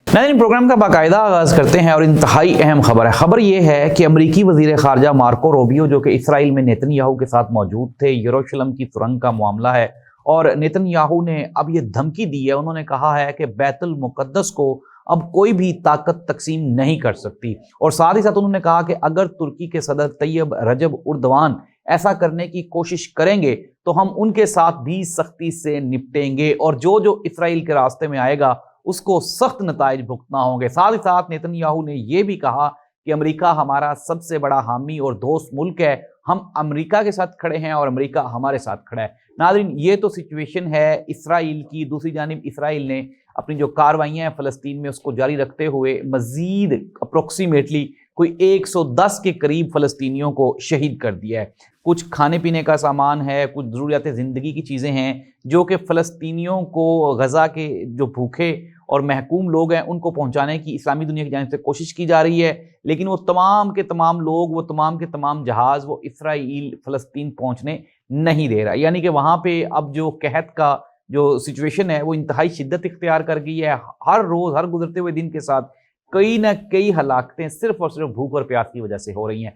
नाज़रीन, प्रोग्राम का बाकायदा आगाज़ करते हैं और इंतहाई अहम खबर है। खबर यह है कि अमरीकी वज़ीर ख़ारजा मार्को रूबियो, जो कि इसराइल में नेतन्याहू के साथ मौजूद थे, यरूशलेम की सुरंग का मामला है और नेतन्याहू ने अब ये धमकी दी है। उन्होंने कहा है कि बैतुल मुक़द्दस को अब कोई भी ताकत तकसीम नहीं कर सकती और साथ ही साथ उन्होंने कहा कि अगर तुर्की के सदर तैयब रजब उर्दवान ऐसा करने की कोशिश करेंगे तो हम उनके साथ भी सख्ती से निपटेंगे और जो जो इसराइल के रास्ते में आएगा उसको सख्त नताइज भुगतना होंगे। साथ ही साथ नेतन्याहू ने यह भी कहा कि अमेरिका हमारा सबसे बड़ा हामी और दोस्त मुल्क है, हम अमेरिका के साथ खड़े हैं और अमेरिका हमारे साथ खड़ा है। नाज़रीन, ये तो सिचुएशन है इसराइल की। दूसरी जानिब इसराइल ने अपनी जो कार्रवाइयाँ हैं फ़लस्तीन में उसको जारी रखते हुए मज़ीद अप्रोक्सीमेटली कोई 110 के करीब फ़लस्तीनियों को शहीद कर दिया है। कुछ खाने पीने का सामान है, कुछ ज़रूरियात ज़िंदगी की चीज़ें हैं जो कि फ़लस्तीनियों को, गज़ा के जो भूखे और महकूम लोग हैं, उनको पहुंचाने की इस्लामी दुनिया की जानिब से कोशिश की जा रही है। लेकिन वो तमाम के तमाम लोग, वो तमाम के तमाम जहाज़ वो इसराइल फ़लस्तीन पहुंचने नहीं दे रहा। यानी कि वहाँ पे अब जो कहत का जो सिचुएशन है वो इंतहाई शिद्दत इख्तियार कर गई है। हर रोज़, हर गुजरते हुए दिन के साथ कई ना कई हलाकतें सिर्फ और सिर्फ भूख और प्यास की वजह से हो रही हैं।